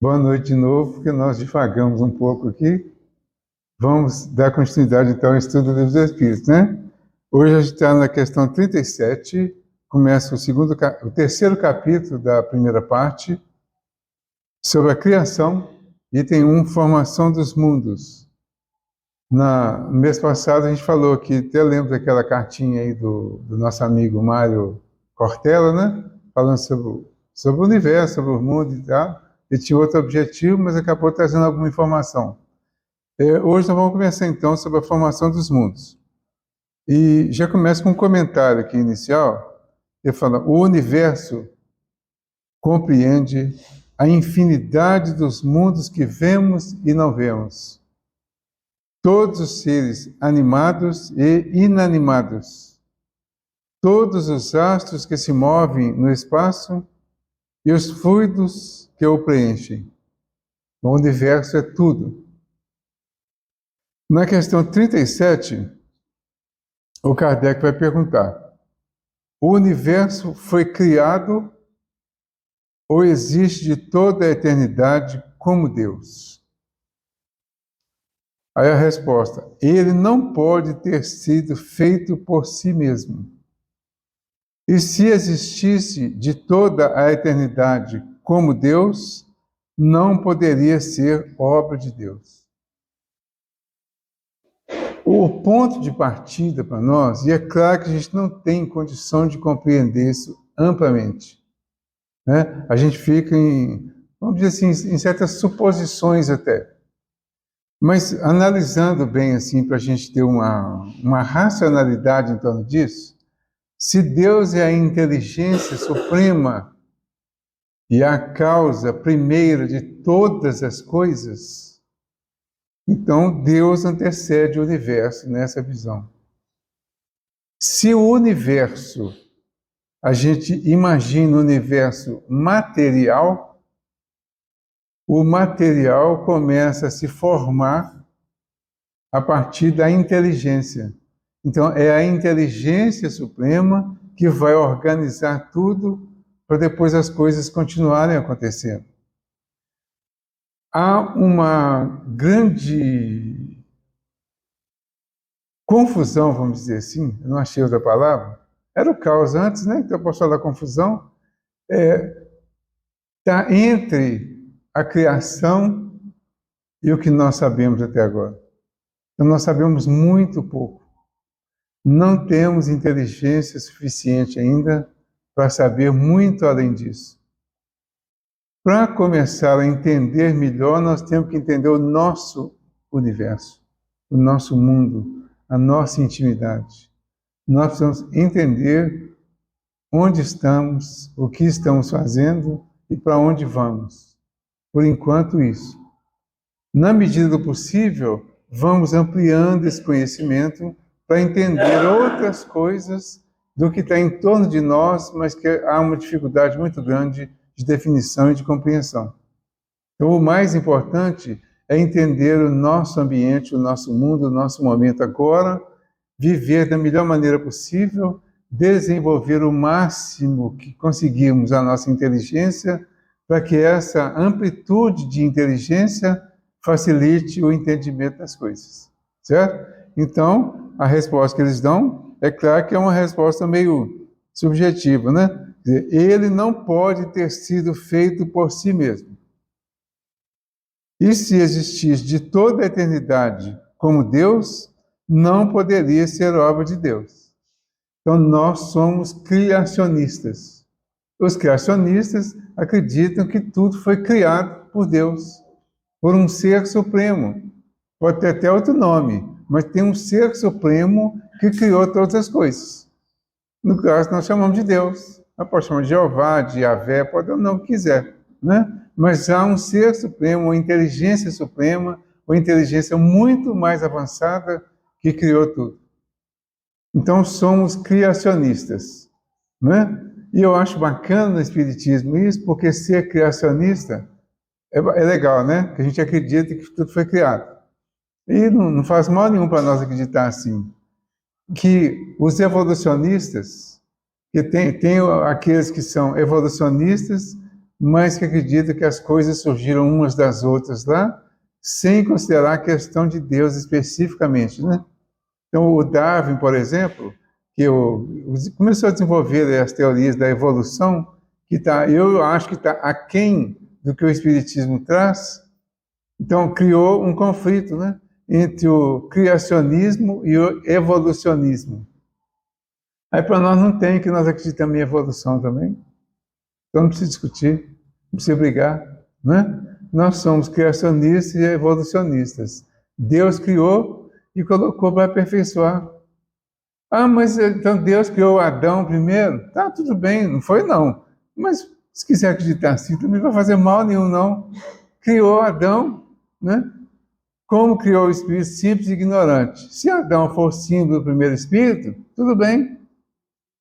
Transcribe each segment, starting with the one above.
Boa noite de novo, porque nós divagamos um pouco aqui. Vamos dar continuidade, então, ao estudo dos Espíritos, né? Hoje a gente está na questão 37, começa o terceiro capítulo da primeira parte, sobre a criação, item 1, formação dos mundos. No mês passado a gente falou aqui, até lembro daquela cartinha aí do nosso amigo Mário Cortella, né? Falando sobre o universo, sobre o mundo e tal. Ele tinha outro objetivo, mas acabou trazendo alguma informação. Hoje nós vamos começar então sobre a formação dos mundos. E já começa com um comentário aqui inicial. Ele fala: o universo compreende a infinidade dos mundos que vemos e não vemos. Todos os seres animados e inanimados, todos os astros que se movem no espaço e os fluidos que o preenchem. O universo é tudo. Na questão 37, o Kardec vai perguntar: o universo foi criado ou existe de toda a eternidade como Deus? Aí a resposta: ele não pode ter sido feito por si mesmo. E se existisse de toda a eternidade como Deus, não poderia ser obra de Deus. O ponto de partida para nós, e é claro que a gente não tem condição de compreender isso amplamente, né? A gente fica vamos dizer assim, em certas suposições até. Mas analisando bem assim, para a gente ter uma racionalidade em torno disso, se Deus é a inteligência suprema e a causa primeira de todas as coisas, então Deus antecede o universo nessa visão. Se o universo, a gente imagina o universo material, o material começa a se formar a partir da inteligência. Então, é a inteligência suprema que vai organizar tudo para depois as coisas continuarem acontecendo. Há uma grande confusão, vamos dizer assim, eu não achei outra palavra, era o caos antes, né? Então eu posso falar confusão, está entre a criação e o que nós sabemos até agora. Então nós sabemos muito pouco. Não temos inteligência suficiente ainda para saber muito além disso. Para começar a entender melhor, nós temos que entender o nosso universo, o nosso mundo, a nossa intimidade. Nós precisamos entender onde estamos, o que estamos fazendo e para onde vamos. Por enquanto, isso. Na medida do possível, vamos ampliando esse conhecimento para entender outras coisas do que está em torno de nós, mas que há uma dificuldade muito grande de definição e de compreensão. Então, o mais importante é entender o nosso ambiente, o nosso mundo, o nosso momento agora, viver da melhor maneira possível, desenvolver o máximo que conseguirmos a nossa inteligência, para que essa amplitude de inteligência facilite o entendimento das coisas, certo? Então, a resposta que eles dão, é claro que é uma resposta meio subjetiva, né? Ele não pode ter sido feito por si mesmo. E se existisse de toda a eternidade como Deus, não poderia ser obra de Deus. Então, nós somos criacionistas. Os criacionistas acreditam que tudo foi criado por Deus, por um ser supremo. Pode ter até outro nome, mas tem um ser supremo que criou todas as coisas. No caso, nós chamamos de Deus. Nós podemos chamar de Jeová, de Yahvé, pode ou não quiser, né? Mas há um ser supremo, uma inteligência suprema, uma inteligência muito mais avançada que criou tudo. Então, somos criacionistas, né? E eu acho bacana no Espiritismo isso, porque ser criacionista é legal, né? Que a gente acredita que tudo foi criado. E não faz mal nenhum para nós acreditar assim. Que os evolucionistas, que tem aqueles que são evolucionistas, mas que acredita que as coisas surgiram umas das outras lá, sem considerar a questão de Deus especificamente, né? Então, o Darwin, por exemplo, começou a desenvolver as teorias da evolução, eu acho que está aquém do que o Espiritismo traz. Então, criou um conflito, né, entre o criacionismo e o evolucionismo. Aí, para nós, não tem, que nós acreditamos em evolução também. Então, não precisa discutir, não precisa brigar, né? Nós somos criacionistas e evolucionistas. Deus criou e colocou para aperfeiçoar. Ah, mas então Deus criou Adão primeiro? Tá, tudo bem, não foi não. Mas se quiser acreditar assim, também não vai fazer mal nenhum, não. Criou Adão, né? Como criou o espírito simples e ignorante. Se Adão for o símbolo do primeiro espírito, tudo bem.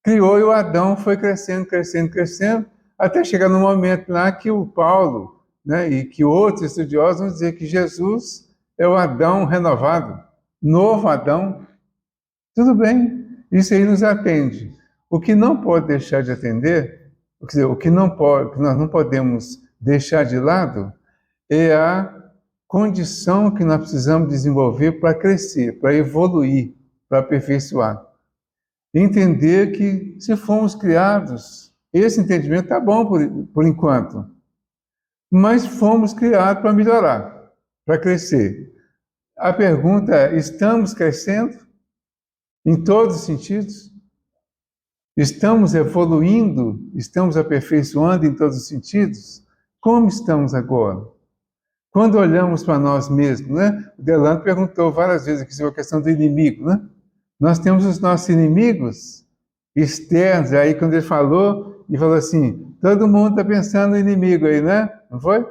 Criou e o Adão foi crescendo, crescendo, crescendo, até chegar no momento lá que o Paulo, né, e que outros estudiosos vão dizer que Jesus é o Adão renovado, novo Adão. Tudo bem, isso aí nos atende. O que não pode deixar de atender, quer dizer, o que nós não podemos deixar de lado, é a condição que nós precisamos desenvolver para crescer, para evoluir, para aperfeiçoar. Entender que se fomos criados, esse entendimento está bom por enquanto, mas fomos criados para melhorar, para crescer. A pergunta é, estamos crescendo? Em todos os sentidos? Estamos evoluindo? Estamos aperfeiçoando em todos os sentidos? Como estamos agora? Quando olhamos para nós mesmos, né? O Delano perguntou várias vezes aqui sobre a questão do inimigo, né? Nós temos os nossos inimigos externos, aí quando ele falou assim, todo mundo está pensando no inimigo aí, né? Não foi?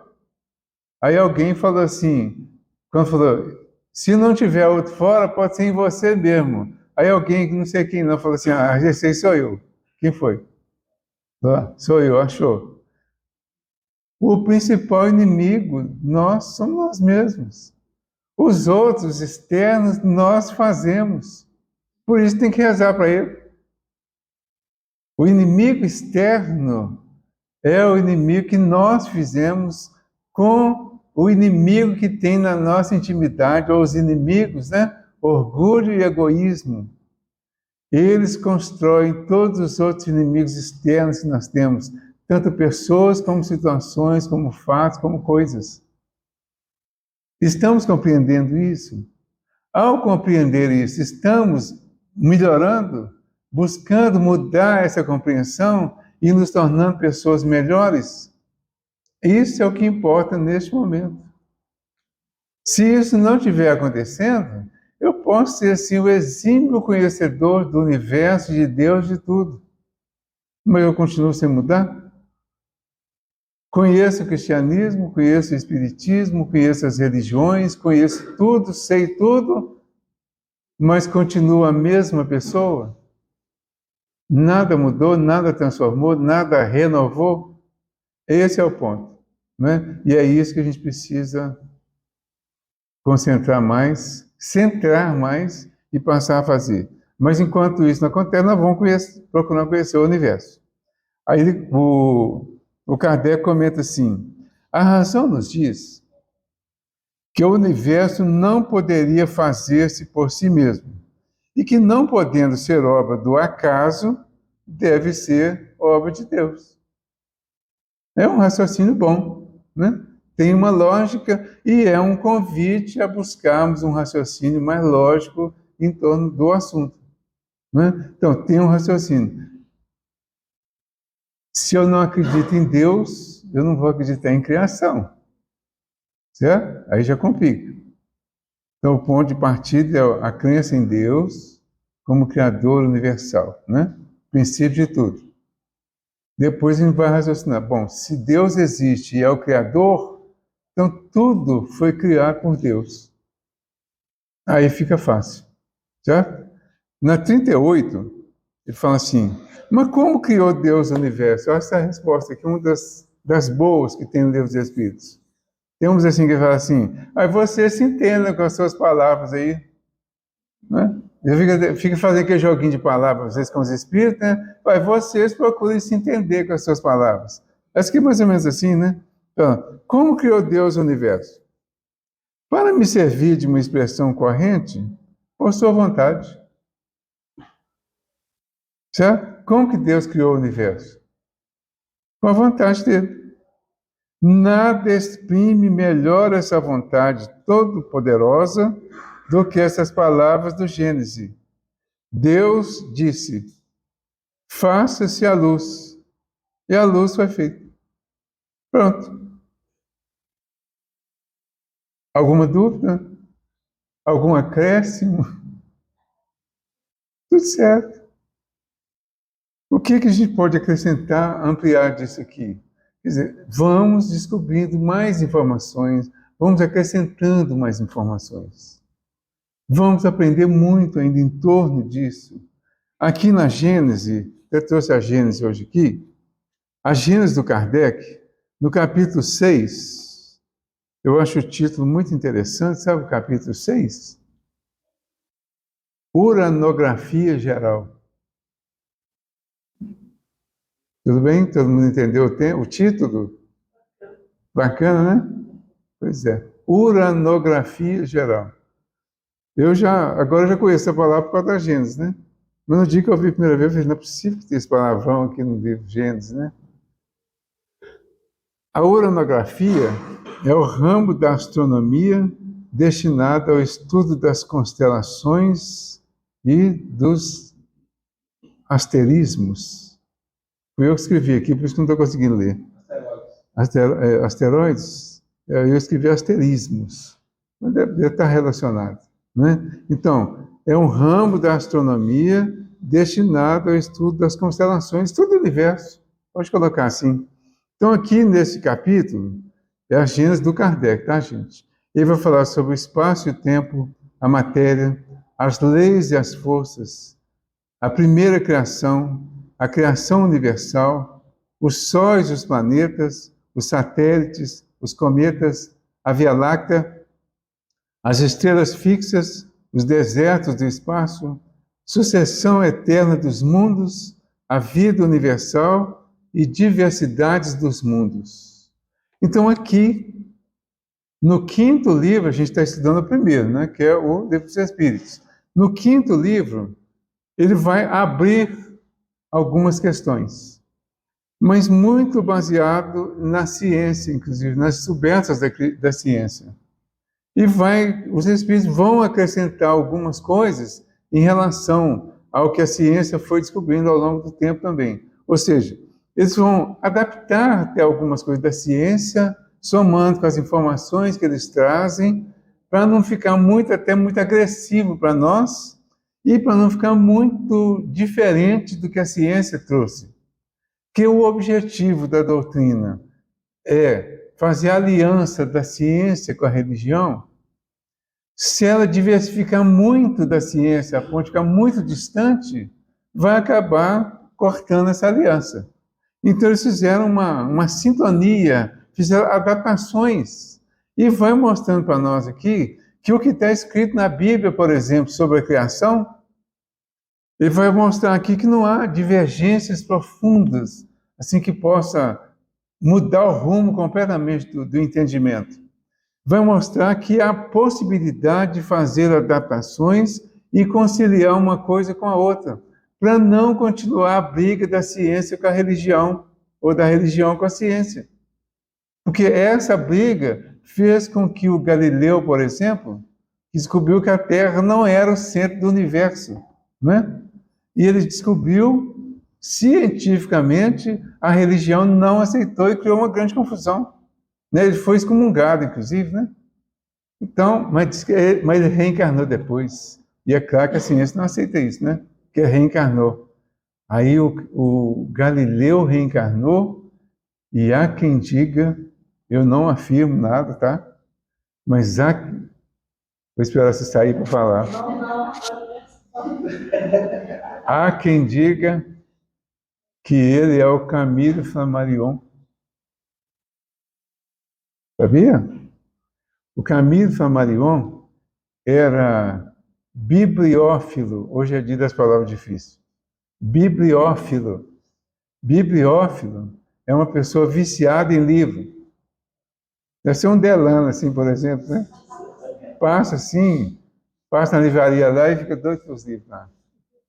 Aí alguém falou assim, quando falou, se não tiver outro fora, pode ser em você mesmo. Aí alguém, não sei quem não, falou assim, esse aí sou eu. Quem foi? Sou eu, achou. O principal inimigo, nós somos nós mesmos. Os outros externos, nós fazemos. Por isso tem que rezar para ele. O inimigo externo é o inimigo que nós fizemos com o inimigo que tem na nossa intimidade, ou os inimigos, né? Orgulho e egoísmo. Eles constroem todos os outros inimigos externos que nós temos, tanto pessoas, como situações, como fatos, como coisas. Estamos compreendendo isso? Ao compreender isso, estamos melhorando, buscando mudar essa compreensão e nos tornando pessoas melhores? Isso é o que importa neste momento. Se isso não estiver acontecendo, eu posso ser, assim, o exímio conhecedor do universo, de Deus, de tudo. Mas eu continuo sem mudar? Conheço o cristianismo, conheço o espiritismo, conheço as religiões, conheço tudo, sei tudo, mas continuo a mesma pessoa? Nada mudou, nada transformou, nada renovou? Esse é o ponto, né? E é isso que a gente precisa concentrar mais, centrar mais e passar a fazer. Mas enquanto isso não acontece, nós vamos procurar conhecer o universo. Aí o Kardec comenta assim, a razão nos diz que o universo não poderia fazer-se por si mesmo e que, não podendo ser obra do acaso, deve ser obra de Deus. É um raciocínio bom, né? Tem uma lógica e é um convite a buscarmos um raciocínio mais lógico em torno do assunto, né? Então, tem um raciocínio. Se eu não acredito em Deus, eu não vou acreditar em criação, certo? Aí já complica. Então, o ponto de partida é a crença em Deus como Criador universal, né? Princípio de tudo. Depois a gente vai raciocinar. Bom, se Deus existe e é o Criador, então tudo foi criado por Deus. Aí fica fácil, certo? Na 38, ele fala assim, mas como criou Deus o universo? Essa é a resposta aqui, uma das boas que tem no Livro dos Espíritos. Tem uns assim que falam assim, aí você se entenda com as suas palavras aí, né? Fica fazendo aquele joguinho de palavras, às vezes com os espíritos, né? Aí vocês procurem se entender com as suas palavras. Acho que é mais ou menos assim, né? Então, como criou Deus o universo? Para me servir de uma expressão corrente, por sua vontade. Certo? Como que Deus criou o universo? Com a vontade dele. Nada exprime melhor essa vontade todo-poderosa do que essas palavras do Gênesis. Deus disse: faça-se a luz. E a luz foi feita. Pronto. Alguma dúvida? Algum acréscimo? Tudo certo. O que a gente pode acrescentar, ampliar disso aqui? Quer dizer, vamos descobrindo mais informações, vamos acrescentando mais informações. Vamos aprender muito ainda em torno disso. Aqui na Gênese, eu trouxe a Gênese hoje aqui, a Gênese do Kardec, no capítulo 6, eu acho o título muito interessante, sabe o capítulo 6? Uranografia geral. Tudo bem? Todo mundo entendeu o título? Bacana, né? Pois é. Uranografia geral. Agora eu já conheço a palavra por causa da Gênesis, né? Mas no dia que eu vi a primeira vez, eu falei, não é possível ter esse palavrão aqui no livro Gênesis, né? A uranografia é o ramo da astronomia destinado ao estudo das constelações e dos asterismos. Foi eu que escrevi aqui, por isso que não estou conseguindo ler. Asteroides? Eu escrevi asterismos, mas deve estar relacionado, né? Então, é um ramo da astronomia destinado ao estudo das constelações, todo o universo. Pode colocar assim. Então, aqui nesse capítulo, é a Gênese do Kardec, tá, gente? Ele vai falar sobre o espaço e o tempo, a matéria, as leis e as forças, a primeira criação, a criação universal, os sóis e os planetas, os satélites, os cometas, a Via Láctea, as estrelas fixas, os desertos do espaço, sucessão eterna dos mundos, a vida universal e diversidades dos mundos. Então, aqui, no quinto livro, a gente está estudando o primeiro, né, que é o Livro dos Espíritos. No quinto livro, ele vai abrir algumas questões, mas muito baseado na ciência, inclusive, nas descobertas da ciência. E os Espíritos vão acrescentar algumas coisas em relação ao que a ciência foi descobrindo ao longo do tempo também. Ou seja, eles vão adaptar até algumas coisas da ciência, somando com as informações que eles trazem, para não ficar até muito agressivo para nós e para não ficar muito diferente do que a ciência trouxe. Que o objetivo da doutrina é fazer a aliança da ciência com a religião. Se ela diversificar muito da ciência, a ponto de ficar muito distante, vai acabar cortando essa aliança. Então eles fizeram uma sintonia, fizeram adaptações, e vai mostrando para nós aqui que o que está escrito na Bíblia, por exemplo, sobre a criação, ele vai mostrar aqui que não há divergências profundas, assim que possa mudar o rumo completamente do entendimento. Vai mostrar que há possibilidade de fazer adaptações e conciliar uma coisa com a outra, para não continuar a briga da ciência com a religião, ou da religião com a ciência. Porque essa briga fez com que o Galileu, por exemplo, descobriu que a Terra não era o centro do universo, né? E ele descobriu, cientificamente, a religião não aceitou e criou uma grande confusão. Ele foi excomungado, inclusive, né? Então, mas ele reencarnou depois. E é claro que a ciência não aceita isso, né? Que ele reencarnou. Aí o Galileu reencarnou, e há quem diga, eu não afirmo nada, tá? Mas vou esperar você sair para falar. Há quem diga que ele é o Camilo Flammarion. Sabia? O Camilo Flammarion era bibliófilo, hoje é dia das palavras difíceis. Bibliófilo. Bibliófilo é uma pessoa viciada em livro. Deve ser um Delano, assim, por exemplo, né? Passa assim, passa na livraria lá e fica doido pelos livros lá,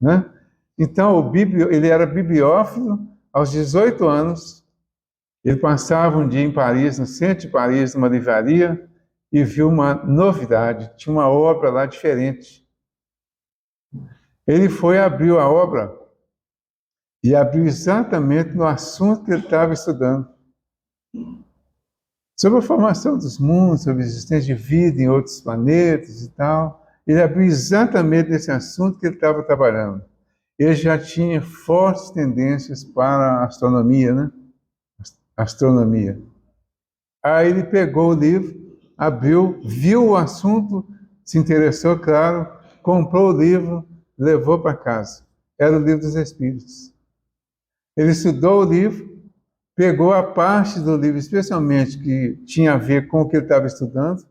né? Então, ele era bibliófilo. Aos 18 anos, ele passava um dia em Paris, no centro de Paris, numa livraria, e viu uma novidade, tinha uma obra lá diferente. Ele foi, abriu a obra, e abriu exatamente no assunto que ele estava estudando. Sobre a formação dos mundos, sobre a existência de vida em outros planetas e tal. Ele abriu exatamente nesse assunto que ele estava trabalhando. Ele já tinha fortes tendências para a astronomia, né? Astronomia. Aí ele pegou o livro, abriu, viu o assunto, se interessou, claro, comprou o livro, levou para casa. Era o Livro dos Espíritos. Ele estudou o livro, pegou a parte do livro, especialmente que tinha a ver com o que ele estava estudando,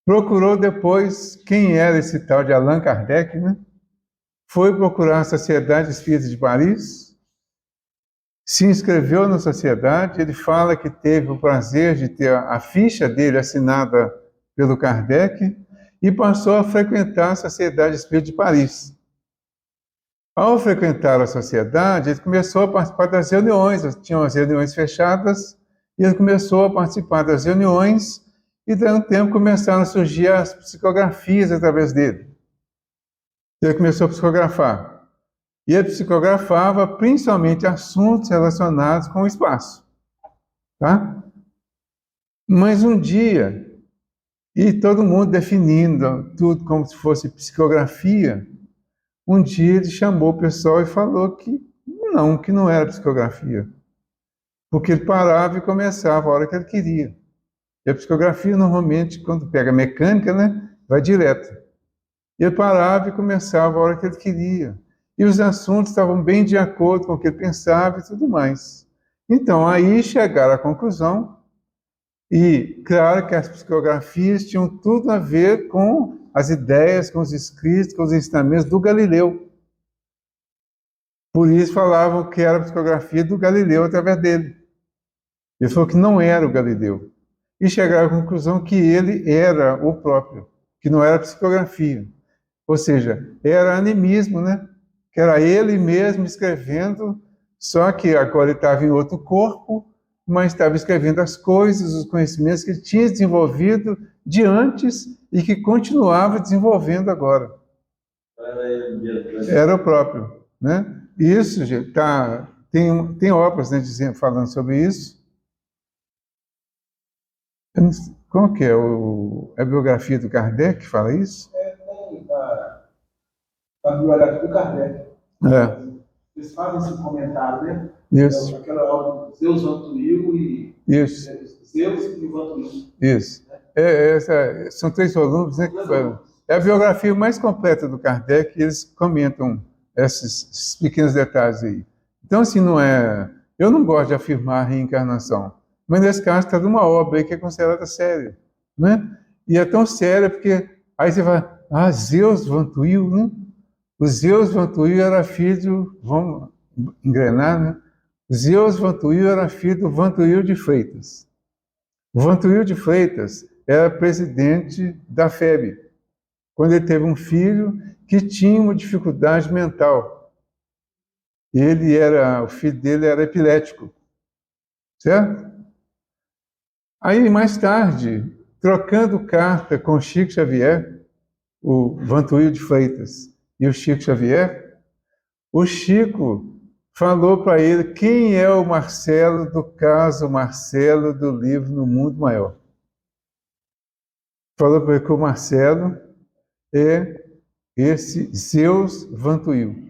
procurou depois quem era esse tal de Allan Kardec, né? Foi procurar a Sociedade Espírita de Paris, se inscreveu na sociedade. Ele fala que teve o prazer de ter a ficha dele assinada pelo Kardec e passou a frequentar a Sociedade Espírita de Paris. Ao frequentar a sociedade, ele começou a participar das reuniões, tinham as reuniões fechadas, e ele começou a participar das reuniões, e daí um tempo começaram a surgir as psicografias através dele. Ele começou a psicografar. E ele psicografava principalmente assuntos relacionados com o espaço. Tá? Mas um dia, e todo mundo definindo tudo como se fosse psicografia, um dia ele chamou o pessoal e falou que não era psicografia. Porque ele parava e começava a hora que ele queria. E a psicografia, normalmente, quando pega mecânica, né, vai direto. E ele parava e começava a hora que ele queria. E os assuntos estavam bem de acordo com o que ele pensava e tudo mais. Então, aí chegaram à conclusão, e claro que as psicografias tinham tudo a ver com as ideias, com os escritos, com os ensinamentos do Galileu. Por isso falavam que era a psicografia do Galileu através dele. Ele falou que não era o Galileu. E chegaram à conclusão que ele era o próprio, que não era psicografia. Ou seja, era animismo, né? Que era ele mesmo escrevendo, só que agora ele estava em outro corpo, mas estava escrevendo as coisas, os conhecimentos que ele tinha desenvolvido de antes e que continuava desenvolvendo agora. Era o próprio, né? Isso, gente, tem obras, né, falando sobre isso. Como que é? A biografia do Kardec que fala isso? Tem a biografia do Kardec. Eles fazem esse comentário, né? Isso. Aquela obra de Zeus Vantuil e... Isso. Zeus e Vantuil. Isso. São 3 volumes, né? É a biografia mais completa do Kardec, e eles comentam esses pequenos detalhes aí. Então, assim, não é... Eu não gosto de afirmar a reencarnação, mas nesse caso está numa obra aí que é considerada séria, né? E é tão séria porque aí você vai, Zeus Vantuil, né? O Zeus Vantuil era filho, vamos engrenar, né? O Zeus Vantuil era filho do Vantuil de Freitas. O Vantuil de Freitas era presidente da FEB, quando ele teve um filho que tinha uma dificuldade mental. O filho dele era epilético, certo? Aí, mais tarde, trocando carta com o Chico Xavier, o Vantuil de Freitas e o Chico Xavier, o Chico falou para ele quem é o Marcelo do caso Marcelo do livro No Mundo Maior. Falou para ele que o Marcelo é esse Zeus Vantuil.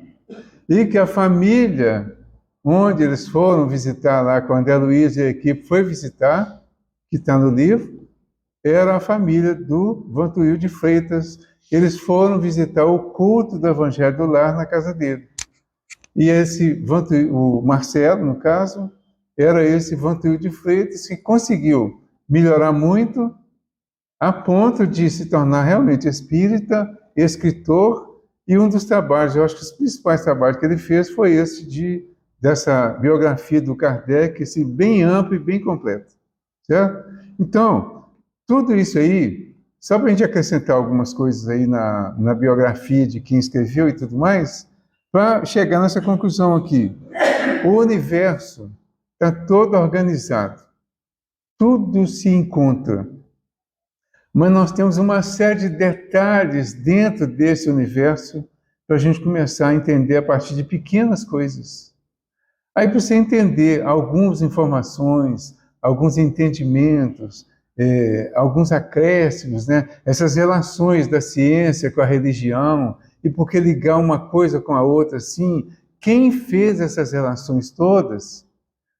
E que a família onde eles foram visitar lá, quando André Luiz e a equipe foi visitar, que está no livro, era a família do Vantuil de Freitas. Eles foram visitar o culto do Evangelho do Lar na casa dele. E esse Vantuil, o Marcelo, no caso, era esse Vantuil de Freitas que conseguiu melhorar muito a ponto de se tornar realmente espírita, escritor, e um dos trabalhos, eu acho que os principais trabalhos que ele fez foi esse de dessa biografia do Kardec, assim, bem ampla e bem completa, certo? Então, tudo isso aí, só para a gente acrescentar algumas coisas aí na biografia de quem escreveu e tudo mais, para chegar nessa conclusão aqui. O universo está todo organizado, tudo se encontra, mas nós temos uma série de detalhes dentro desse universo para a gente começar a entender a partir de pequenas coisas. Aí, para você entender algumas informações, alguns entendimentos, alguns acréscimos, né? Essas relações da ciência com a religião, e por que ligar uma coisa com a outra assim, quem fez essas relações todas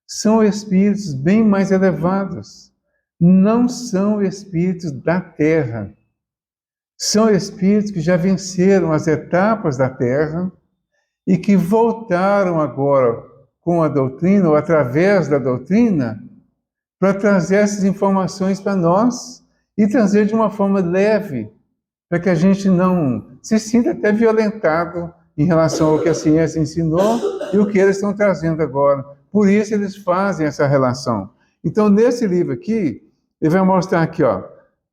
são espíritos bem mais elevados. Não são espíritos da Terra. São espíritos que já venceram as etapas da Terra e que voltaram agora com a doutrina, ou através da doutrina, para trazer essas informações para nós e trazer de uma forma leve, para que a gente não se sinta até violentado em relação ao que a ciência ensinou e o que eles estão trazendo agora. Por isso eles fazem essa relação. Então, nesse livro aqui, ele vai mostrar aqui, ó,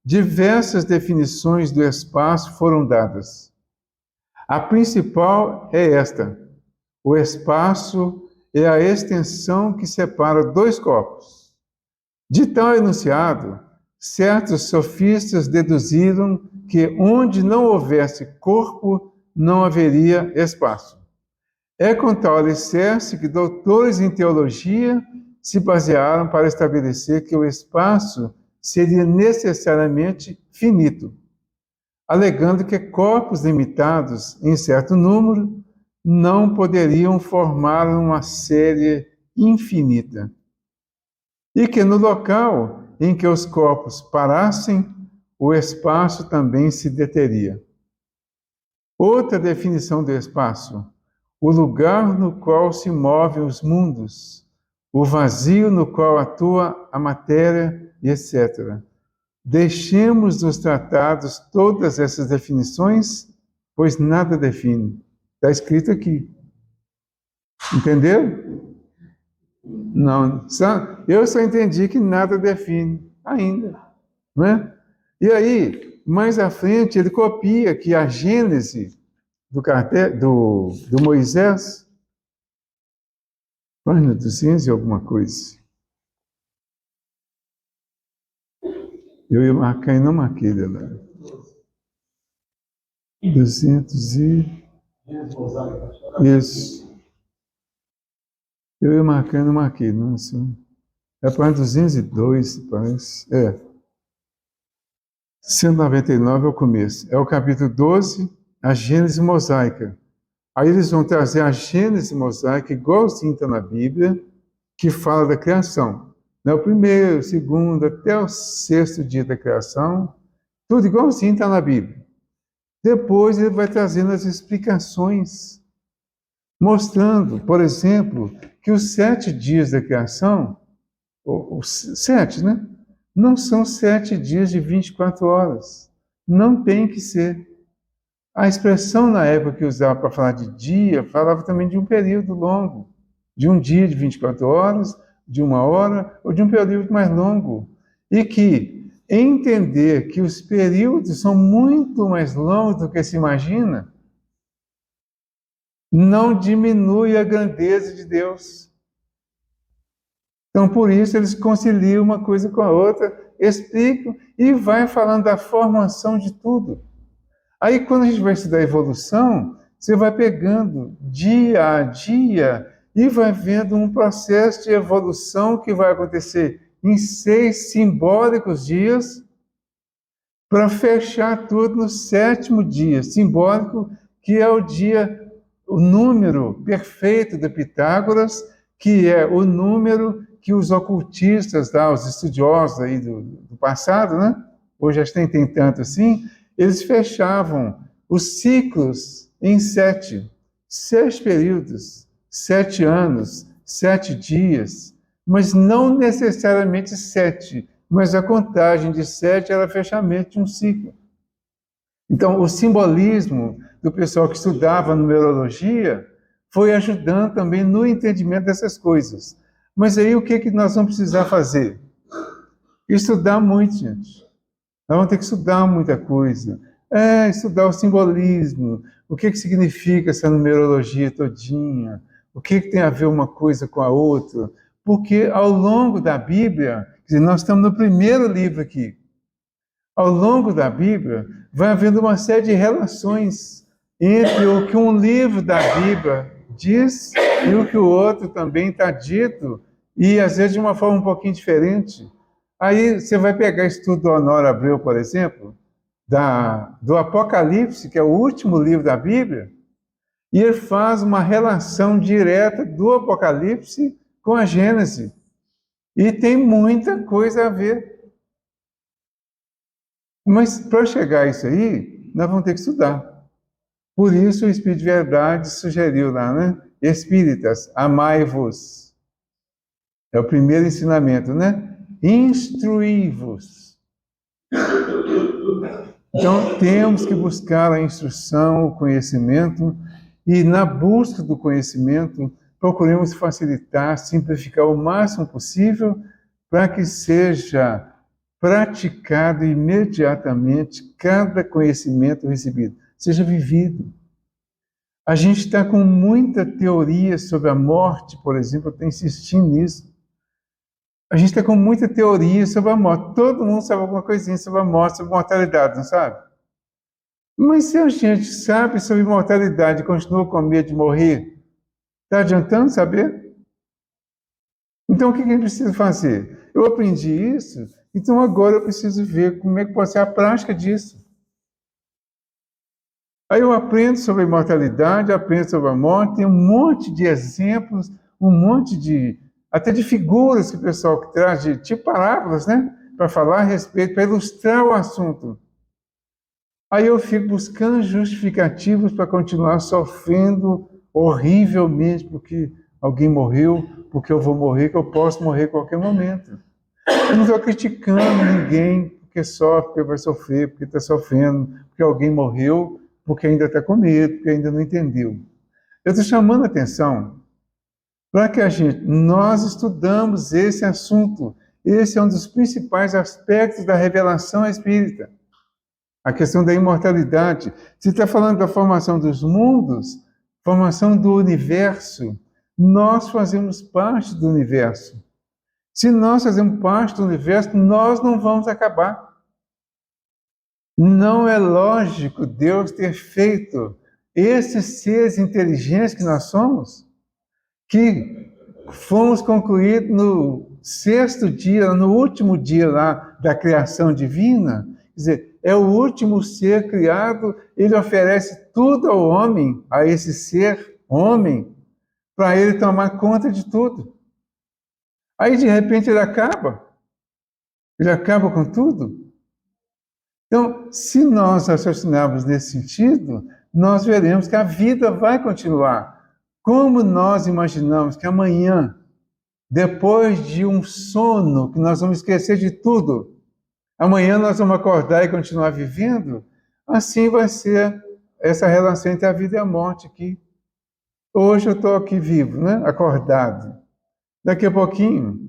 diversas definições do espaço foram dadas. A principal é esta: o espaço é a extensão que separa dois corpos. De tal enunciado, certos sofistas deduziram que onde não houvesse corpo, não haveria espaço. É com tal alicerce que doutores em teologia se basearam para estabelecer que o espaço seria necessariamente finito, alegando que corpos limitados em certo número não poderiam formar uma série infinita. E que no local em que os corpos parassem, o espaço também se deteria. Outra definição do espaço: o lugar no qual se movem os mundos, o vazio no qual atua a matéria, e etc. Deixemos dos tratados todas essas definições, pois nada define. Está escrito aqui. Entendeu? Não, eu só entendi que nada define ainda, não é? E aí, mais à frente, ele copia que a Gênese do Moisés, página 200 e alguma coisa. Eu ia marcar e não marquei, Leonardo. 200 e... Isso. Eu ia marcar e não marquei, não, assim. É para 202, parece. 199 é o começo. É o capítulo 12, a Gênese mosaica. Aí eles vão trazer a Gênese mosaica, igualzinho está na Bíblia, que fala da criação. O primeiro, o segundo, até o sexto dia da criação, tudo igualzinho está na Bíblia. Depois ele vai trazendo as explicações, mostrando, por exemplo, que os 7 dias da criação, os 7, né? Não são 7 dias de 24 horas. Não tem que ser. A expressão na época que usava para falar de dia, falava também de um período longo. De um dia de 24 horas, de 1 hora, ou de um período mais longo. E que entender que os períodos são muito mais longos do que se imagina, não diminui a grandeza de Deus. Então, por isso, eles conciliam uma coisa com a outra, explicam e vai falando da formação de tudo. Aí, quando a gente vai estudar a evolução, você vai pegando dia a dia e vai vendo um processo de evolução que vai acontecer em 6 simbólicos dias para fechar tudo no 7º dia, simbólico, que é o dia, o número perfeito de Pitágoras, que é o número que os ocultistas, os estudiosos aí do passado, né? Hoje acho que tem tanto assim, eles fechavam os ciclos em 7 períodos, 7 anos, 7 dias, mas não necessariamente 7, mas a contagem de 7 era fechamento de um ciclo. Então, o simbolismo do pessoal que estudava numerologia foi ajudando também no entendimento dessas coisas. Mas aí o que nós vamos precisar fazer? Estudar muito, gente. Nós vamos ter que estudar muita coisa. Estudar o simbolismo, o que significa essa numerologia todinha, o que tem a ver uma coisa com a outra. Porque ao longo da Bíblia, quer dizer, nós estamos no primeiro livro aqui, ao longo da Bíblia, vai havendo uma série de relações entre o que um livro da Bíblia diz e o que o outro também está dito, e às vezes de uma forma um pouquinho diferente. Aí você vai pegar estudo do Honório Abreu, por exemplo, do Apocalipse, que é o último livro da Bíblia, e ele faz uma relação direta do Apocalipse com a Gênesis. E tem muita coisa a ver. Mas para chegar a isso aí, nós vamos ter que estudar. Por isso o Espírito de Verdade sugeriu lá, né? Espíritas, amai-vos. É o primeiro ensinamento, né? Instruí-vos. Então, temos que buscar a instrução, o conhecimento, e na busca do conhecimento, procuremos facilitar, simplificar o máximo possível para que seja praticado imediatamente cada conhecimento recebido, seja vivido. A gente está com muita teoria sobre a morte, por exemplo, eu estou insistindo nisso. A gente está com muita teoria sobre a morte. Todo mundo sabe alguma coisinha sobre a morte, sobre mortalidade, não sabe? Mas se a gente sabe sobre mortalidade e continua com medo de morrer, está adiantando saber? Então o que a gente precisa fazer? Eu aprendi isso, então agora eu preciso ver como é que pode ser a prática disso. Aí eu aprendo sobre a imortalidade, aprendo sobre a morte, tem um monte de exemplos, um monte de até de figuras que o pessoal traz, de tipo parábolas, né? Para falar a respeito, para ilustrar o assunto. Aí eu fico buscando justificativos para continuar sofrendo horrivelmente porque alguém morreu, porque eu vou morrer, que eu posso morrer a qualquer momento. Eu não estou criticando ninguém porque sofre, porque vai sofrer, porque está sofrendo, porque alguém morreu, porque ainda está com medo, porque ainda não entendeu. Eu estou chamando a atenção para que nós estudamos esse assunto. Esse é um dos principais aspectos da revelação espírita. A questão da imortalidade. Se está falando da formação dos mundos, formação do universo, nós fazemos parte do universo. Se nós fazemos parte do universo, nós não vamos acabar. Não é lógico Deus ter feito esses seres inteligentes que nós somos, que fomos concluídos no sexto dia, no último dia lá da criação divina. Quer dizer, é o último ser criado, ele oferece tudo ao homem, a esse ser homem, para ele tomar conta de tudo. Aí, de repente, ele acaba com tudo. Então, se nós raciocinarmos nesse sentido, nós veremos que a vida vai continuar. Como nós imaginamos que amanhã, depois de um sono, que nós vamos esquecer de tudo, amanhã nós vamos acordar e continuar vivendo, assim vai ser essa relação entre a vida e a morte aqui. Hoje eu estou aqui vivo, né? Acordado. Daqui a pouquinho,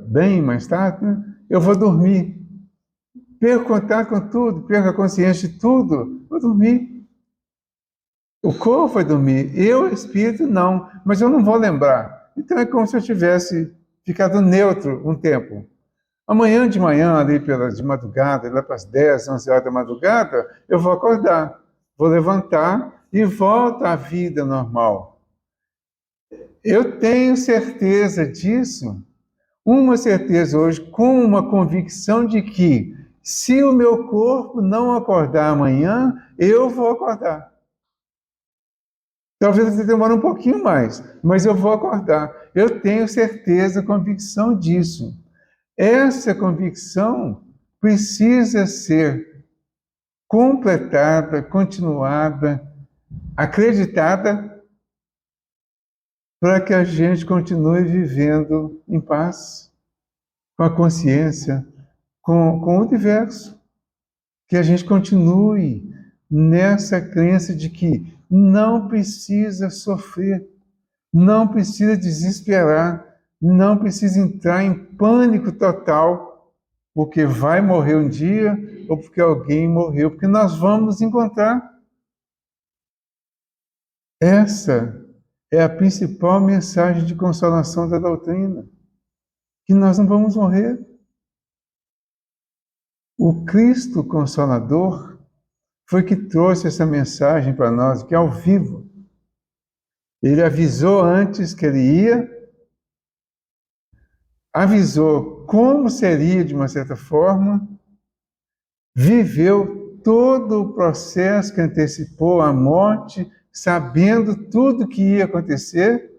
bem mais tarde, né? Eu vou dormir. Perco contato com tudo, perco a consciência de tudo, vou dormir. O corpo vai dormir, eu, espírito, não, mas eu não vou lembrar. Então é como se eu tivesse ficado neutro um tempo. Amanhã de manhã, ali de madrugada, lá para as 10, 11 horas da madrugada, eu vou acordar, vou levantar e volto à vida normal. Eu tenho certeza disso, uma certeza hoje, com uma convicção de que se o meu corpo não acordar amanhã, eu vou acordar. Talvez demore um pouquinho mais, mas eu vou acordar. Eu tenho certeza, convicção disso. Essa convicção precisa ser completada, continuada, acreditada, para que a gente continue vivendo em paz, com a consciência, com o universo. Que a gente continue nessa crença de que não precisa sofrer, não precisa desesperar, não precisa entrar em pânico total, porque vai morrer um dia ou porque alguém morreu, porque nós vamos nos encontrar. Essa é a principal mensagem de consolação da doutrina, que nós não vamos morrer. O Cristo Consolador foi que trouxe essa mensagem para nós, que é ao vivo. Ele avisou antes que ele ia, avisou como seria de uma certa forma, viveu todo o processo que antecipou a morte, sabendo tudo que ia acontecer,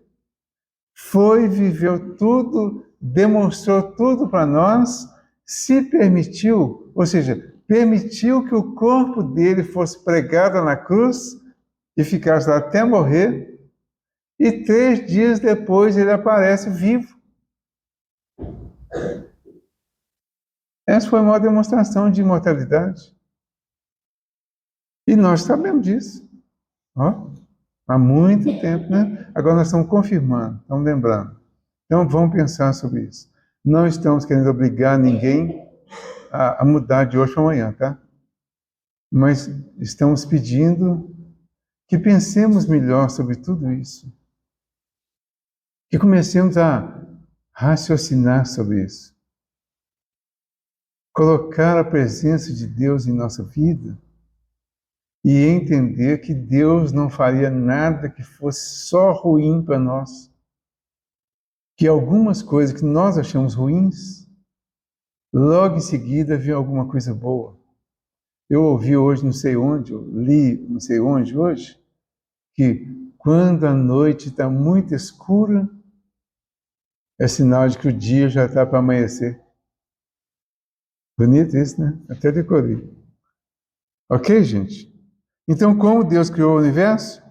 foi, viveu tudo, demonstrou tudo para nós, se permitiu, ou seja, permitiu que o corpo dele fosse pregado na cruz e ficasse lá até morrer, e 3 dias depois ele aparece vivo. Essa foi uma demonstração de imortalidade. E nós sabemos disso. Ó, há muito tempo, né? Agora nós estamos confirmando, estamos lembrando. Então vamos pensar sobre isso. Não estamos querendo obrigar ninguém a mudar de hoje para amanhã, tá? Mas estamos pedindo que pensemos melhor sobre tudo isso. Que comecemos a raciocinar sobre isso. Colocar a presença de Deus em nossa vida e entender que Deus não faria nada que fosse só ruim para nós. Que algumas coisas que nós achamos ruins, logo em seguida vem alguma coisa boa. Eu ouvi hoje, não sei onde, eu li não sei onde hoje, que quando a noite está muito escura, é sinal de que o dia já está para amanhecer. Bonito isso, né? Até decorei. Ok, gente? Então, como Deus criou o universo?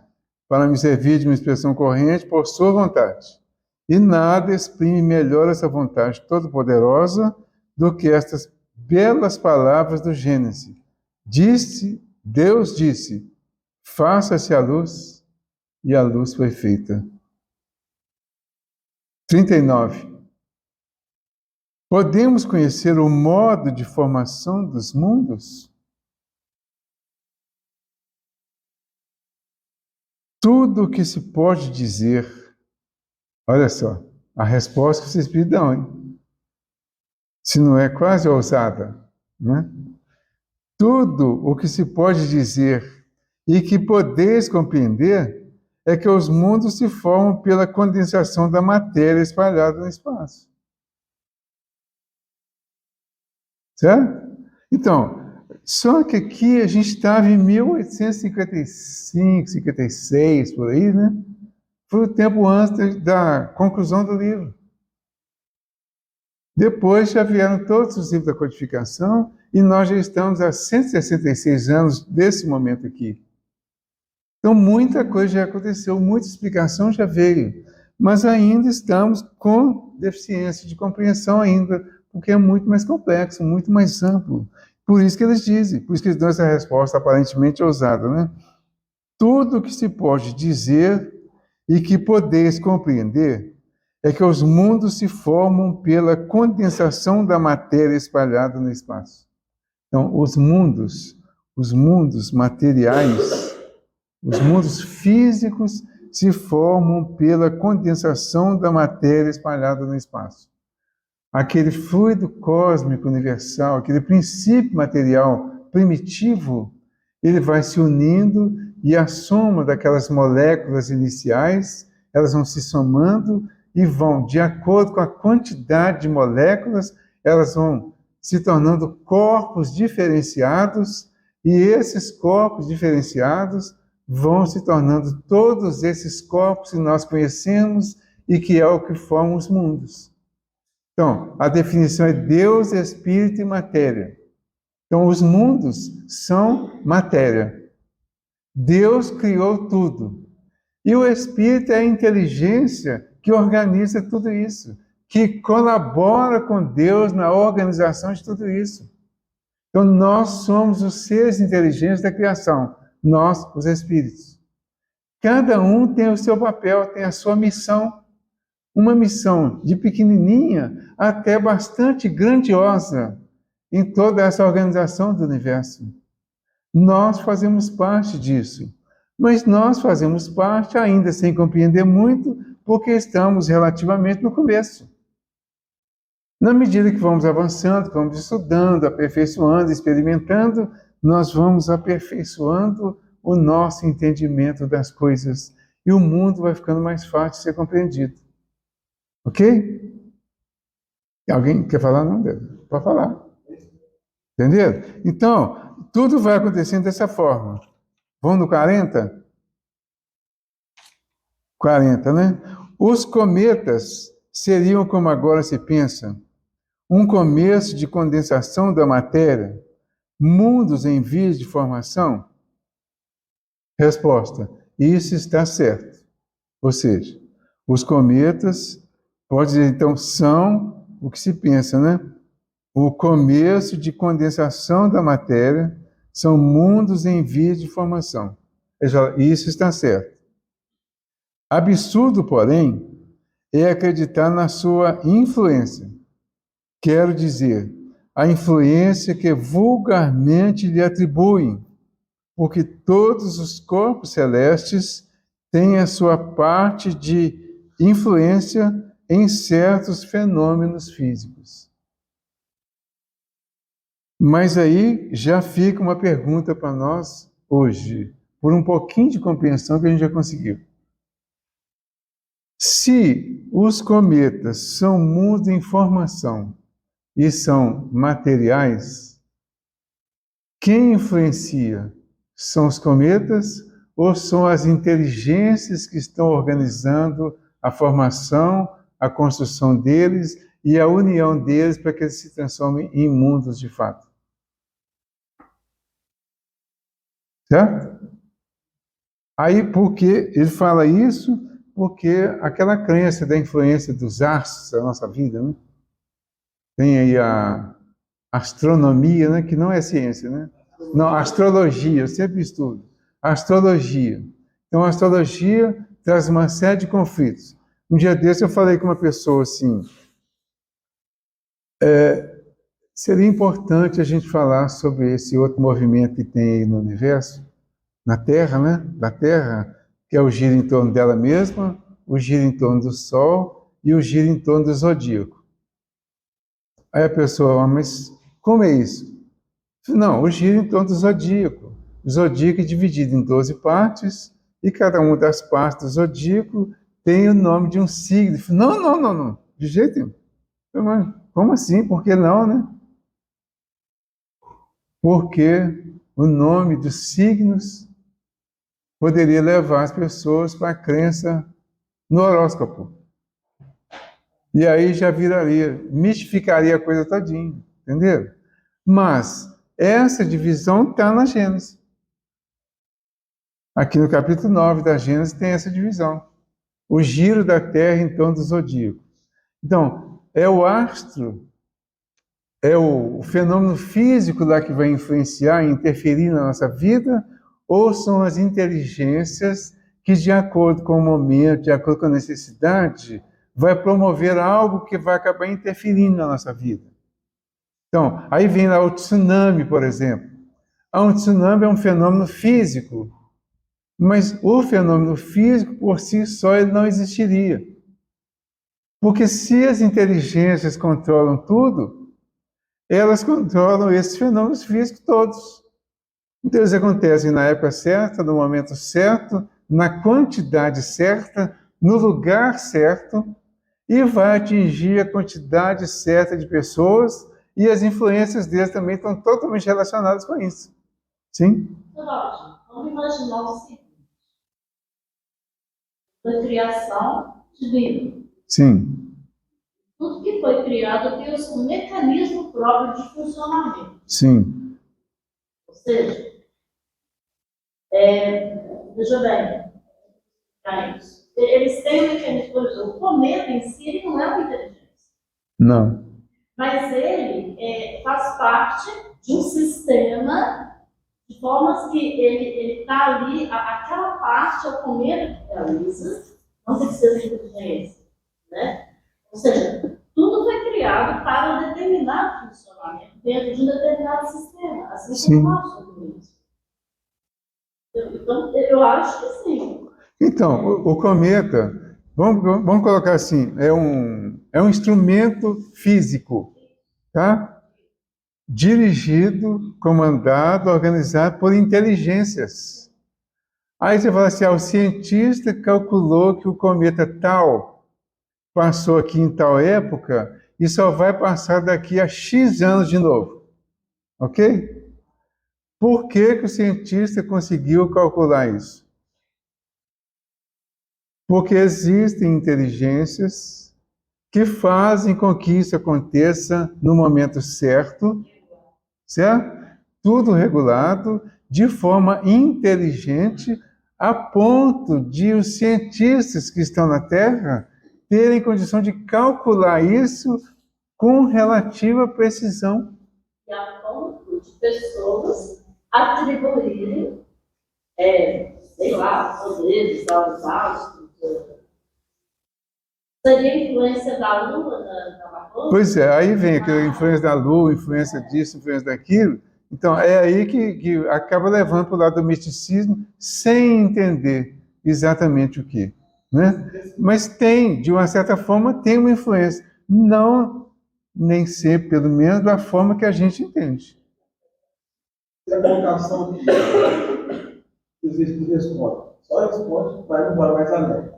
Para me servir de uma expressão corrente por sua vontade. E nada exprime melhor essa vontade todo-poderosa do que estas belas palavras do Gênesis. Deus disse, faça-se a luz, e a luz foi feita. 39. Podemos conhecer o modo de formação dos mundos? Tudo o que se pode dizer, olha só, a resposta que vocês me dão, hein? Se não é quase ousada, né? Tudo o que se pode dizer e que podeis compreender é que os mundos se formam pela condensação da matéria espalhada no espaço. Certo? Então, só que aqui a gente estava em 1855, 56, por aí, né? Foi o tempo antes da conclusão do livro. Depois já vieram todos os livros da codificação e nós já estamos há 166 anos desse momento aqui. Então, muita coisa já aconteceu, muita explicação já veio, mas ainda estamos com deficiência de compreensão ainda, porque é muito mais complexo, muito mais amplo. Por isso que eles dizem, por isso que eles dão essa resposta aparentemente ousada, né? Tudo o que se pode dizer e que podeis compreender é que os mundos se formam pela condensação da matéria espalhada no espaço. Então, os mundos materiais, os mundos físicos se formam pela condensação da matéria espalhada no espaço. Aquele fluido cósmico universal, aquele princípio material primitivo, ele vai se unindo e a soma daquelas moléculas iniciais, elas vão se somando e vão, de acordo com a quantidade de moléculas, elas vão se tornando corpos diferenciados e esses corpos diferenciados vão se tornando todos esses corpos que nós conhecemos e que é o que formam os mundos. Então, a definição é Deus, Espírito e matéria. Então, os mundos são matéria. Deus criou tudo. E o Espírito é a inteligência que organiza tudo isso, que colabora com Deus na organização de tudo isso. Então, nós somos os seres inteligentes da criação, nós, os Espíritos. Cada um tem o seu papel, tem a sua missão. Uma missão de pequenininha até bastante grandiosa em toda essa organização do universo. Nós fazemos parte disso, mas nós fazemos parte ainda sem compreender muito, porque estamos relativamente no começo. Na medida que vamos avançando, vamos estudando, aperfeiçoando, experimentando, nós vamos aperfeiçoando o nosso entendimento das coisas e o mundo vai ficando mais fácil de ser compreendido. Ok? Alguém quer falar? Não, pode falar. Entenderam? Então, tudo vai acontecendo dessa forma. Vamos no 40? 40, né? Os cometas seriam, como agora se pensa, um começo de condensação da matéria, mundos em vias de formação? Resposta: isso está certo. Ou seja, os cometas, pode dizer, então, são o que se pensa, né? O começo de condensação da matéria são mundos em vias de formação. Isso está certo. Absurdo, porém, é acreditar na sua influência. Quero dizer, a influência que vulgarmente lhe atribuem, porque todos os corpos celestes têm a sua parte de influência em certos fenômenos físicos. Mas aí já fica uma pergunta para nós hoje, por um pouquinho de compreensão que a gente já conseguiu. Se os cometas são mundos em formação e são materiais, quem influencia? São os cometas ou são as inteligências que estão organizando a formação, a construção deles e a união deles para que eles se transformem em mundos de fato? Certo? Aí, por que ele fala isso? Porque aquela crença da influência dos astros da nossa vida, né? Tem aí a astronomia, né? Que não é ciência, né? Não, astrologia, eu sempre estudo. Astrologia. Então, a astrologia traz uma série de conflitos. Um dia desse eu falei com uma pessoa assim, seria importante a gente falar sobre esse outro movimento que tem aí no universo, na Terra, né? Da Terra, que é o giro em torno dela mesma, o giro em torno do Sol e o giro em torno do zodíaco. Aí a pessoa, mas como é isso? Não, o giro em torno do zodíaco. O zodíaco é dividido em 12 partes e cada uma das partes do zodíaco tem o nome de um signo. Não, de jeito nenhum. Mas, como assim? Por que não, né? Porque o nome dos signos poderia levar as pessoas para a crença no horóscopo. E aí já viraria, mistificaria a coisa todinha, entendeu? Mas essa divisão está na Gênesis. Aqui no capítulo 9 da Gênesis tem essa divisão. O giro da Terra em torno do zodíaco. Então, é o astro, é o fenômeno físico lá que vai influenciar e interferir na nossa vida, ou são as inteligências que, de acordo com o momento, de acordo com a necessidade, vai promover algo que vai acabar interferindo na nossa vida. Então, aí vem lá o tsunami, por exemplo. Um tsunami é um fenômeno físico, mas o fenômeno físico, por si só, ele não existiria. Porque se as inteligências controlam tudo, elas controlam esses fenômenos físicos todos. Então, eles acontecem na época certa, no momento certo, na quantidade certa, no lugar certo, e vai atingir a quantidade certa de pessoas, e as influências deles também estão totalmente relacionadas com isso. Sim? Vamos imaginar o seguinte: foi criação divina. Sim. Tudo que foi criado tem o seu mecanismo próprio de funcionamento. Sim. Ou seja, veja bem, eles têm um mecanismo. O cometa em si ele não é uma inteligência. Não. Mas ele faz parte de um sistema de formas que ele está ali, aquela parte é o cometa que realiza, não precisa de inteligência, né? Ou seja, tudo foi criado para um determinado funcionamento dentro de um determinado sistema, assim como nós somos isso. Então, eu acho que sim. Então, o cometa, vamos colocar assim, é um instrumento físico, tá? Dirigido, comandado, organizado por inteligências. Aí você fala assim, o cientista calculou que o cometa tal passou aqui em tal época e só vai passar daqui a X anos de novo. Ok? Por que o cientista conseguiu calcular isso? Porque existem inteligências que fazem com que isso aconteça no momento certo, certo? Tudo regulado, de forma inteligente, a ponto de os cientistas que estão na Terra terem condição de calcular isso com relativa precisão. E a ponto de pessoas atribuírem, sei lá, poderes aos astros. Seria a influência da Lua na Amazônia? Pois é, aí vem aquela influência da Lua, influência disso, influência daquilo. Então, é aí que acaba levando para o lado do misticismo, sem entender exatamente o que. Né? Mas tem, de uma certa forma, tem uma influência. Não, nem sempre, pelo menos, da forma que a gente entende. A colocação que existe responde. Só responde, vai embora mais além.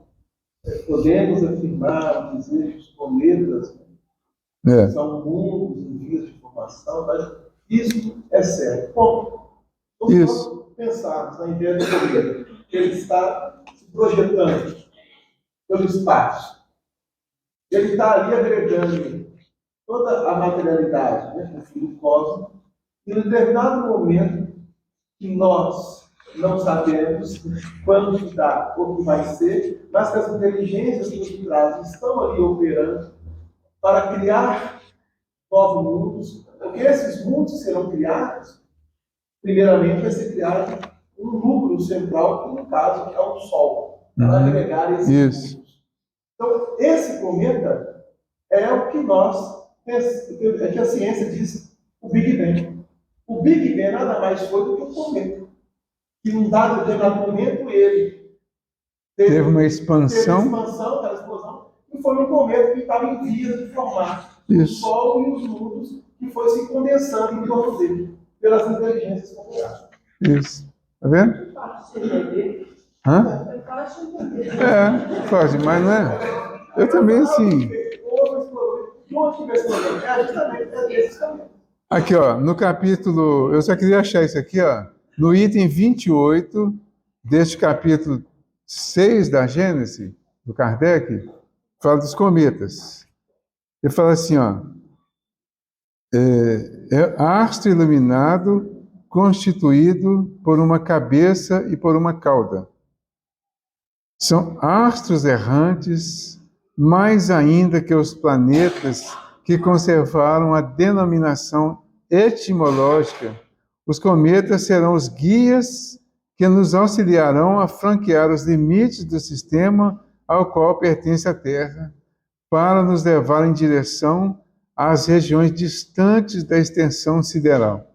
Podemos afirmar que existem os cometas, são mundos em vias de formação, mas isso é certo. Bom, vamos pensar na ideia do cometa, que ele está se projetando pelo espaço. Ele está ali agregando toda a materialidade, né, do cosmos, e em determinado momento que nós não sabemos quando está ou que vai ser, mas que as inteligências que nos trazem estão ali operando para criar novos mundos, porque esses mundos serão criados, primeiramente vai ser criado um núcleo central, que no caso é o Sol, para agregar esses mundos. Então, esse cometa é o que é que a ciência diz o Big Bang. O Big Bang nada mais foi do que um cometa. Que num dado determinado momento ele teve uma expansão, aquela explosão, e foi um cometa que estava em vias de formar o Sol e os mundos, que foi se condensando em torno dele, pelas inteligências computadas. Isso. Tá vendo? Hã? É, fácil, mas não é. Eu também, assim. Aqui, ó, no capítulo. Eu só queria achar isso aqui, ó. No item 28 deste capítulo 6 da Gênesis, do Kardec, fala dos cometas. Ele fala assim, ó. Astro iluminado constituído por uma cabeça e por uma cauda. São astros errantes, mais ainda que os planetas que conservaram a denominação etimológica. Os cometas serão os guias que nos auxiliarão a franquear os limites do sistema ao qual pertence a Terra, para nos levar em direção às regiões distantes da extensão sideral.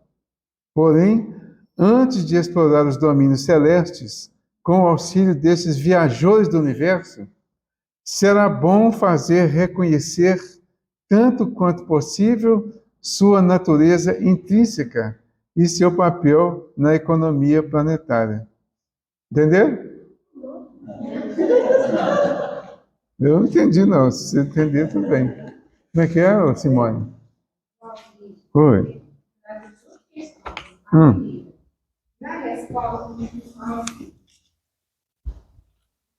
Porém, antes de explorar os domínios celestes, com o auxílio desses viajores do universo, será bom fazer reconhecer, tanto quanto possível, sua natureza intrínseca e seu papel na economia planetária. Entendeu? Eu não entendi, não. Se você entender, tudo bem. Como é que é, Simone? Oi. Na resposta,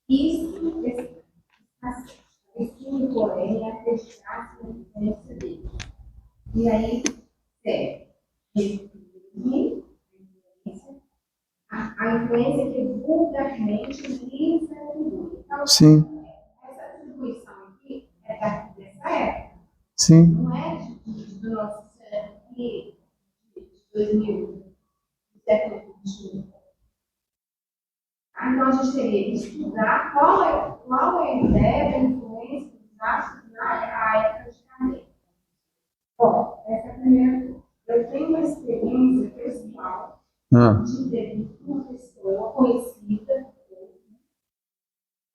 isso porém, é fechar a influência dele. E aí, a influência que vulgarmente lhes atribui. Então, sim. Essa atribuição aqui é dessa época. Sim. Não é do nosso século de 2000, do século Então, a gente teria que estudar qual é a ideia da influência dos astros na época de Kardec. Bom, essa é a primeira coisa. Eu tenho uma experiência pessoal de ter uma pessoa conhecida.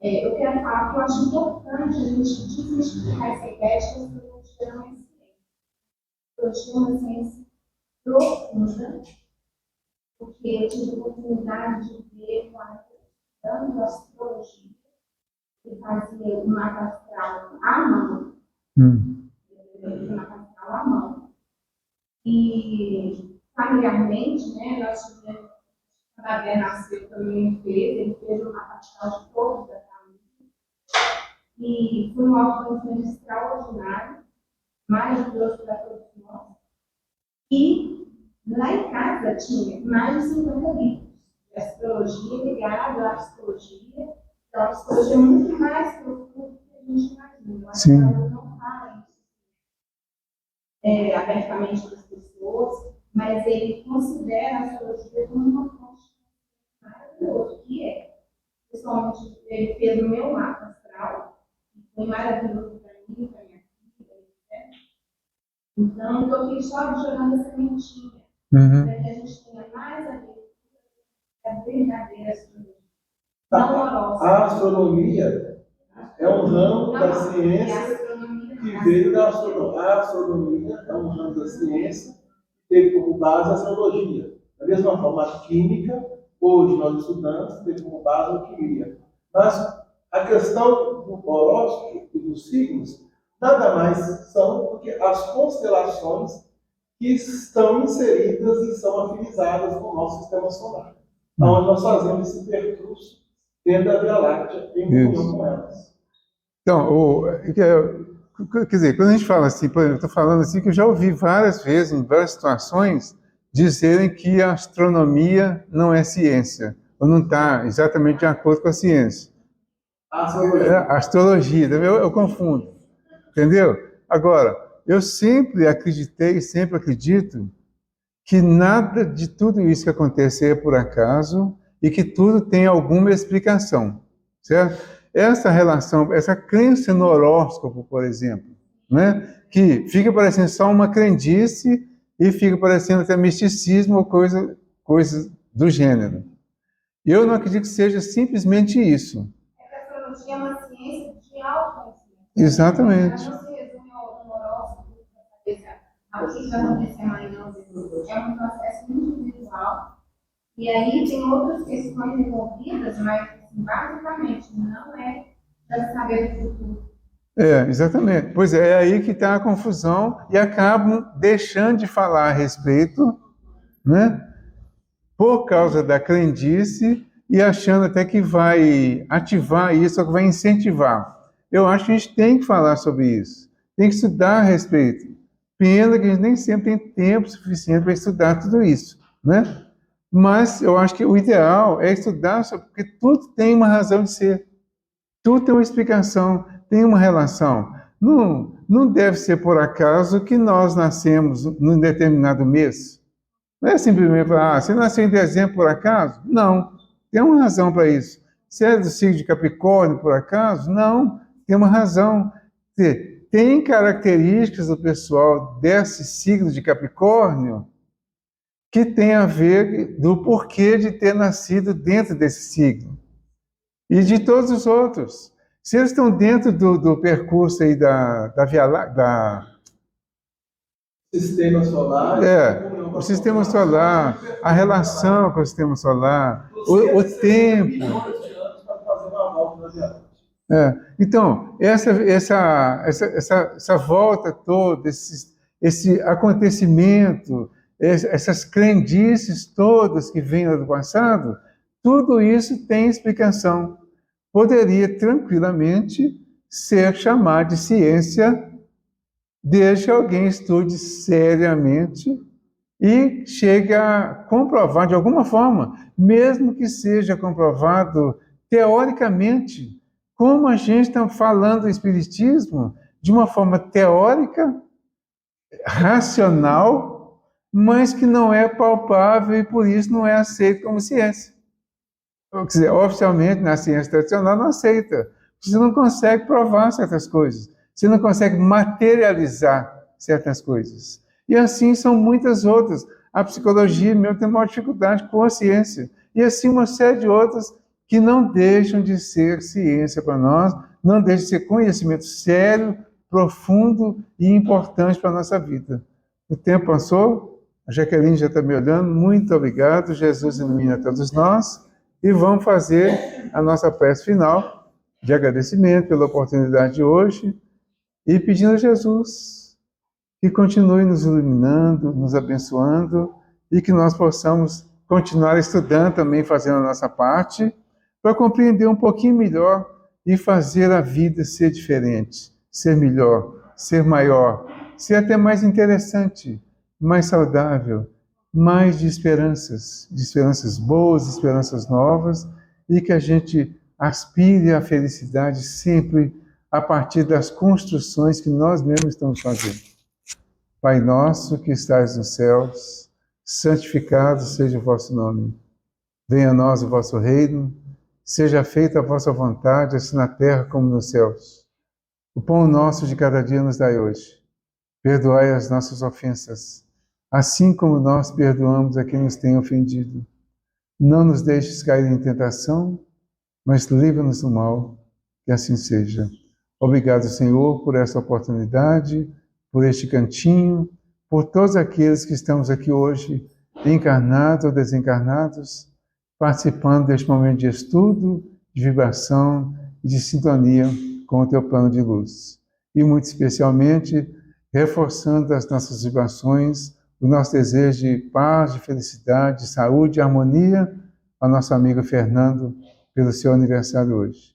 Eu quero falar que eu acho importante a gente desmistificar essa ideia de que a astrologia não é ciência. A astrologia é uma ciência profunda, porque eu tive a oportunidade de ver estudando astrologia, que fazia o mapa astral à mão, o mapa astral à mão, e familiarmente, né, nós tivemos, quando a Bia nasceu, também ele fez o mapa astral de todos da família, e foi um autoconhecimento extraordinário, maravilhoso para todos nós, e lá em casa tinha mais de 50 livros de astrologia ligado à psicologia. Então, a psicologia é muito mais profunda do que a gente imagina. Sim. Não fala isso abertamente para as pessoas, mas ele considera a astrologia como uma fonte maravilhosa, que é. Pessoalmente, ele fez o meu mapa astral, que foi maravilhoso para mim e para minha filha, né? Então, estou aqui só jogando essa sementinha, para que a gente tenha mais a ver com a verdadeira astrologia. A astronomia é um ramo da ciência que veio da astronomia. A astronomia é um ramo da ciência que teve como base a astrologia. Da mesma forma, a química, hoje nós estudamos, teve como base a alquimia. Mas a questão do horóscopo e dos signos nada mais são do que as constelações que estão inseridas e são afinizadas com o nosso sistema solar, onde nós fazemos esse percurso dentro da Via Láctea, em união com elas. Então, quer dizer, quando a gente fala assim, por exemplo, eu estou falando assim que eu já ouvi várias vezes, em várias situações, dizerem que a astronomia não é ciência, ou não está exatamente de acordo com a ciência. A astrologia, eu confundo, entendeu? Agora, eu sempre acreditei, sempre acredito, que nada de tudo isso que acontece é por acaso e que tudo tem alguma explicação, certo? Essa relação, essa crença no horóscopo, por exemplo, né? Que fica parecendo só uma crendice e fica parecendo até misticismo ou coisa do gênero. Eu não acredito que seja simplesmente isso. A astrologia é uma ciência de autoconhecimento. Exatamente. Ela não se resume ao horóscopo, o que vai acontecer amanhã. É um processo muito individual. E aí tem outras questões envolvidas, mas assim, basicamente não é para saber do futuro. Exatamente. Pois é aí que está a confusão e acabam deixando de falar a respeito, né? Por causa da crendice e achando até que vai ativar isso, ou que vai incentivar. Eu acho que a gente tem que falar sobre isso, tem que estudar a respeito. Pena que a gente nem sempre tem tempo suficiente para estudar tudo isso, né? Mas eu acho que o ideal é estudar, porque tudo tem uma razão de ser. Tudo tem uma explicação, tem uma relação. Não deve ser por acaso que nós nascemos num determinado mês. Não é simplesmente falar, você nasceu em dezembro por acaso? Não, tem uma razão para isso. Você é do signo de Capricórnio por acaso? Não, tem uma razão. Tem características do pessoal desse signo de Capricórnio que tem a ver do porquê de ter nascido dentro desse signo. E de todos os outros. Se eles estão dentro do percurso aí da Via Láctea, Sistema solar. O sistema solar, a relação com o sistema solar, o tempo. Então, essa volta toda, esse acontecimento, essas crendices todas que vêm do passado, tudo isso tem explicação. Poderia tranquilamente ser chamado de ciência, desde que alguém estude seriamente e chegue a comprovar de alguma forma, mesmo que seja comprovado teoricamente, como a gente está falando do espiritismo de uma forma teórica, racional, mas que não é palpável e por isso não é aceito como ciência. Quer dizer, oficialmente na ciência tradicional não aceita. Você não consegue provar certas coisas. Você não consegue materializar certas coisas. E assim são muitas outras. A psicologia mesmo tem maior dificuldade com a ciência. E assim uma série de outras que não deixam de ser ciência para nós, não deixam de ser conhecimento sério, profundo e importante para a nossa vida. O tempo passou, a Jaqueline já está me olhando, muito obrigado, Jesus ilumina todos nós, e vamos fazer a nossa prece final de agradecimento pela oportunidade de hoje, e pedindo a Jesus que continue nos iluminando, nos abençoando, e que nós possamos continuar estudando também, fazendo a nossa parte, para compreender um pouquinho melhor e fazer a vida ser diferente, ser melhor, ser maior, ser até mais interessante, mais saudável, mais de esperanças boas, esperanças novas, e que a gente aspire à felicidade sempre a partir das construções que nós mesmos estamos fazendo. Pai nosso que estais nos céus, santificado seja o vosso nome. Venha a nós o vosso reino, seja feita a vossa vontade, assim na terra como nos céus. O pão nosso de cada dia nos dai hoje. Perdoai as nossas ofensas, assim como nós perdoamos a quem nos tem ofendido. Não nos deixes cair em tentação, mas livra-nos do mal, que assim seja. Obrigado, Senhor, por essa oportunidade, por este cantinho, por todos aqueles que estamos aqui hoje, encarnados ou desencarnados, participando deste momento de estudo, de vibração e de sintonia com o teu plano de luz. E muito especialmente, reforçando as nossas vibrações, o nosso desejo de paz, de felicidade, de saúde e harmonia ao nosso amigo Fernando, pelo seu aniversário hoje.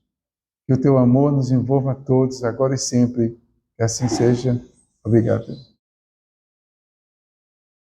Que o teu amor nos envolva a todos, agora e sempre. Que assim seja. Obrigado.